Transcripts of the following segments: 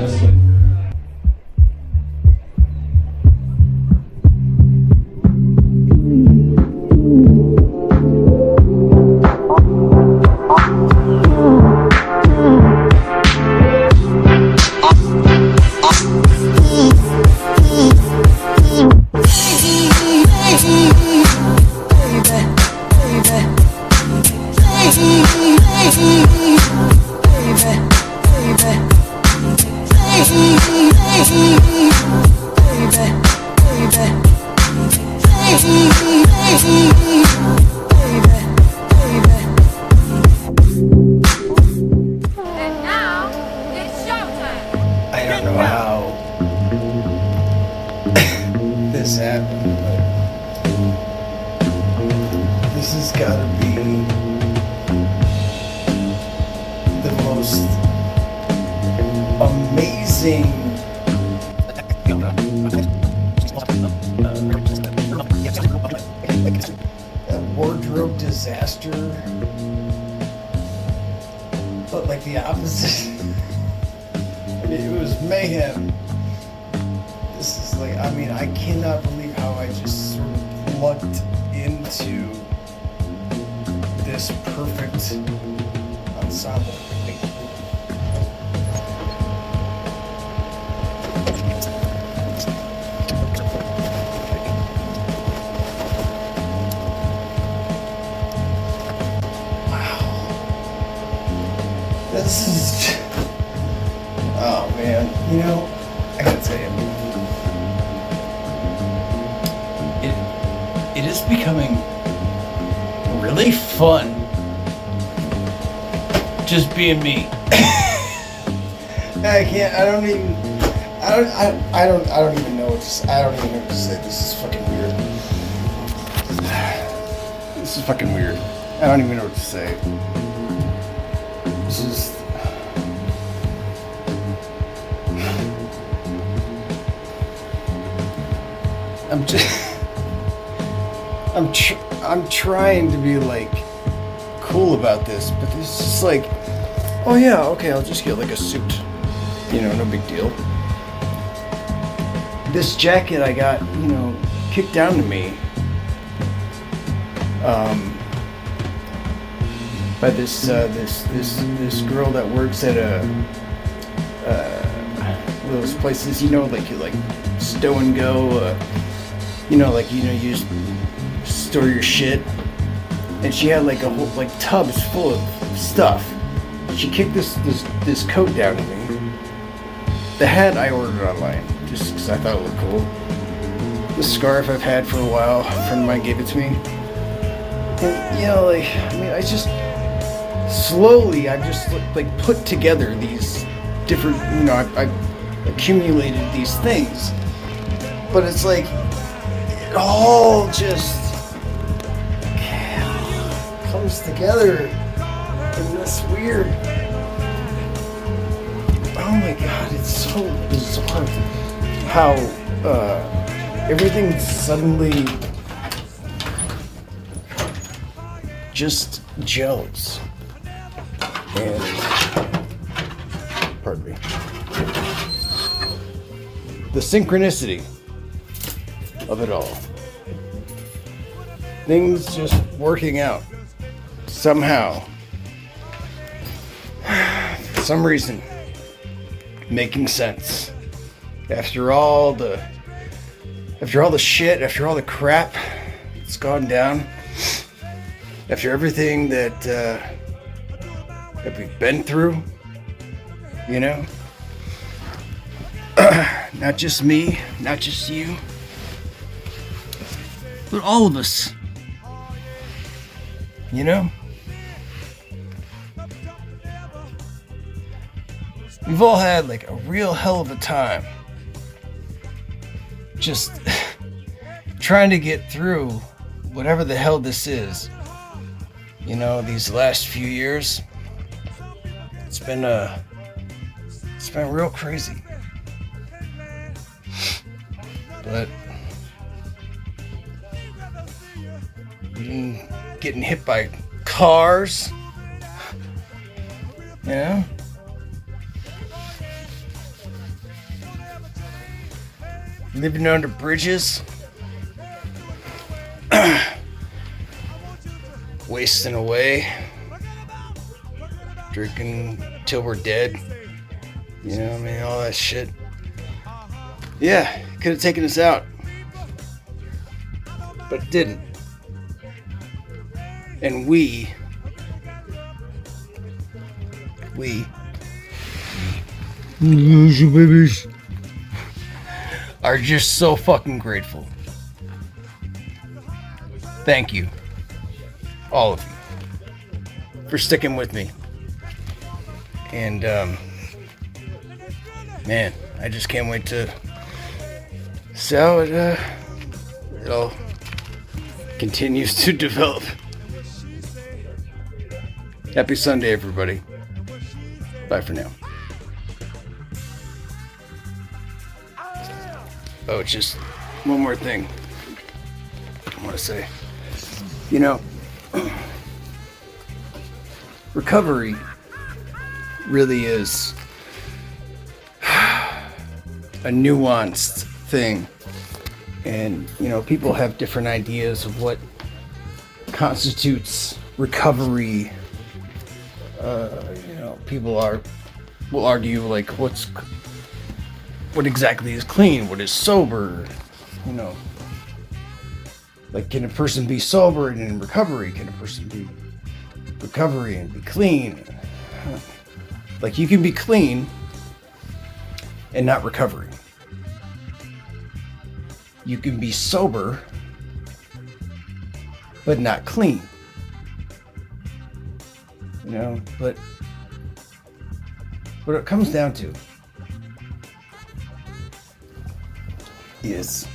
Just kidding. This happened, but this has got to be the most amazing wardrobe disaster, but like the opposite. I mean, it was mayhem. This is like, I mean, I cannot believe how I just sort of lucked into this perfect ensemble. Wow. This is, oh man, you know, I gotta tell you, it is becoming really fun just being me. I don't even know what to say. I don't even know what to say. This is fucking weird. This is fucking weird. I don't even know what to say. This is... I'm trying to be like cool about this, but it's just like, oh yeah, okay, I'll just get like a suit, you know, no big deal. This jacket I got, you know, kicked down to me by this girl that works at those places, you know, like you like stow and go, you know, like, you know, you just store your shit, and she had like a whole like tubs full of stuff. She kicked this coat down to me. The hat I ordered online just because I thought it looked cool. The scarf I've had for a while, a friend of mine gave it to me. And you know, like, I mean, I've just like put together these different, you know, I've accumulated these things, but it's like it all just comes together in this weird, oh my god, it's so bizarre how everything suddenly just gels. And pardon me, the synchronicity of it all, things just working out somehow, for some reason, making sense after all the shit, after all the crap that's gone down, after everything that we've been through, you know. Not just me, not just you, but all of us, you know. We've all had like a real hell of a time just trying to get through whatever the hell this is. You know, these last few years, it's been real crazy. But getting hit by cars, you know, living under bridges, wasting away, drinking till we're dead, you know what I mean, all that shit. Yeah, could have taken us out, but it didn't. And we are just so fucking grateful. Thank you, all of you, for sticking with me. And man, I just can't wait to see how it all continues to develop. Happy Sunday, everybody. Bye for now. Oh, just one more thing I want to say. You know, recovery really is a nuanced thing. And, you know, people have different ideas of what constitutes recovery. You know, people will argue, like, what exactly is clean? What is sober? You know, like, can a person be sober and in recovery? Can a person be recovery and be clean? Like, you can be clean and not recovering. You can be sober but not clean. You know, but what it comes down to is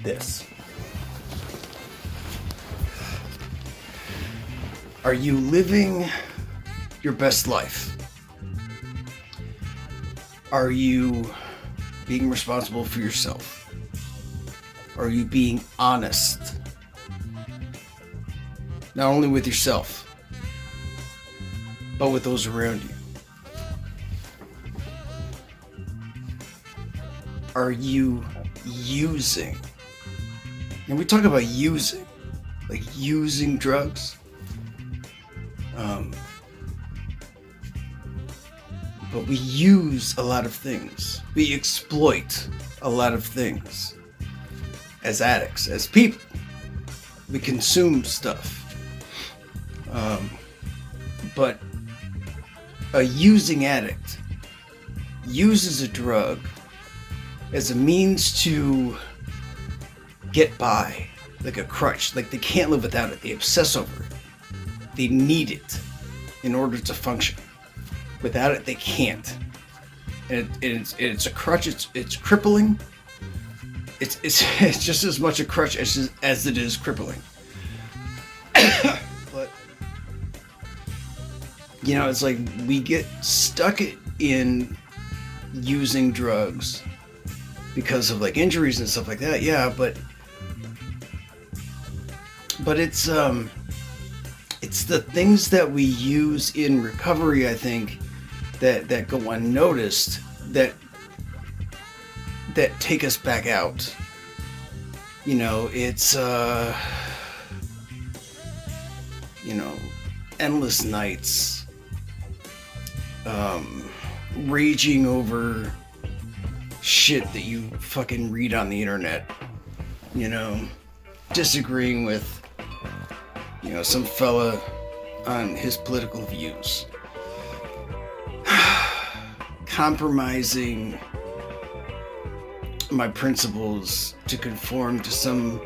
this. Are you living your best life? Are you being responsible for yourself? Are you being honest? Not only with yourself, but with those around you. Are you using? And we talk about using, like using drugs. But we use a lot of things. We exploit a lot of things as addicts, as people. We consume stuff. But a using addict uses a drug as a means to get by, like a crutch. Like, they can't live without it. They obsess over it. They need it in order to function. Without it, they can't. And it's a crutch. It's crippling. It's just as much a crutch as it is crippling. But you know, it's like we get stuck in using drugs because of like injuries and stuff like that. Yeah, but it's the things that we use in recovery, I think, that go unnoticed, that take us back out. You know, it's you know, endless nights, raging over shit that you fucking read on the internet, you know, disagreeing with, you know, some fella on his political views, compromising my principles to conform to something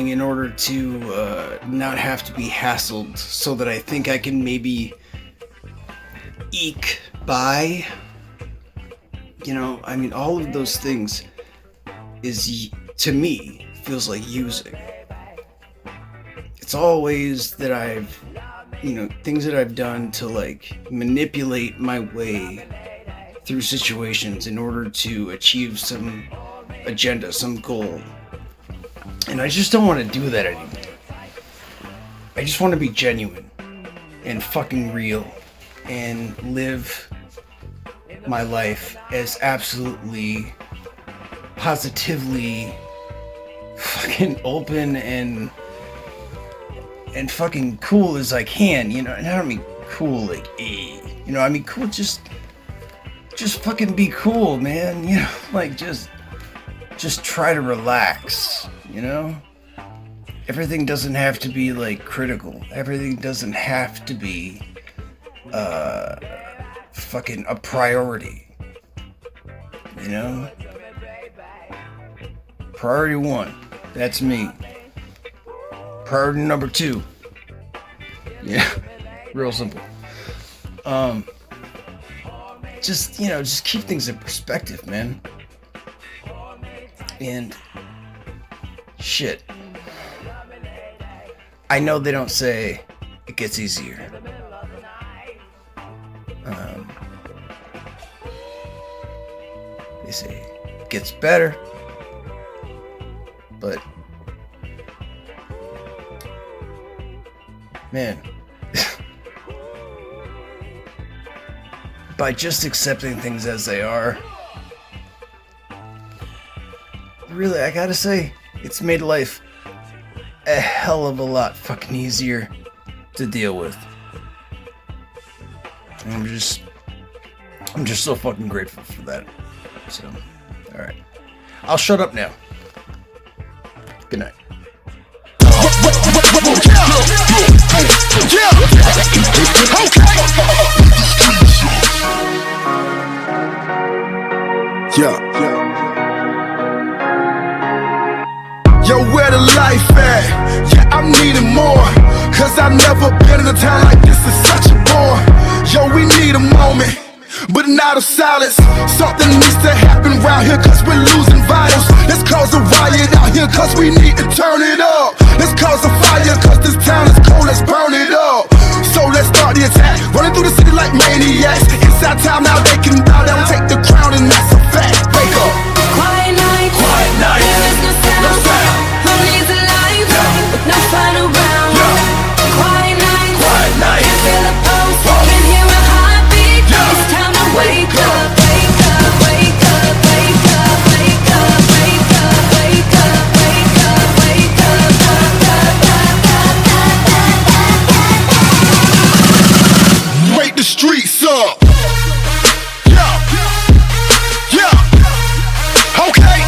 in order to not have to be hassled, so that I think I can maybe eke by. You know, I mean, all of those things is, to me, feels like using. It's always that I've, you know, things that I've done to like manipulate my way through situations in order to achieve some agenda, some goal. And I just don't want to do that anymore. I just want to be genuine and fucking real and live my life as absolutely positively fucking open and fucking cool as I can, you know. And I don't mean cool like you know, I mean cool, just fucking be cool, man, you know, like just try to relax, you know. Everything doesn't have to be like critical. Everything doesn't have to be fucking a priority, you know. Priority 1, that's me. Priority number 2, yeah, real simple. Just, you know, just keep things in perspective, man. And shit, I know they don't say it gets easier. They say it gets better, but man, by just accepting things as they are, really, I gotta say, it's made life a hell of a lot fucking easier to deal with. And I'm just so fucking grateful for that. So, alright. I'll shut up now. Good night. Yeah. Yo, where the life at? Yeah, I'm needing more. Cause I've never been in a town like this, it's such a bore. Yo, we need a moment, but not of silence. Something needs to happen round here cause we're losing vitals. Let's cause a riot out here cause we need to turn it up. Let's cause a fire cause this town is cold, let's burn it up. So let's start the attack, running through the city like maniacs. Inside town now they can bow down, take the crown, and that's a fact. Wake up. Quiet night, there is no sound. Who needs a life with no fun around? Quiet night, you feel the pulse, you can hear a heartbeat. It's time to wake up, wake up, wake up, wake up, wake up, wake up, wake up, wake up, wake up. Wake the streets up. Yeah. Okay.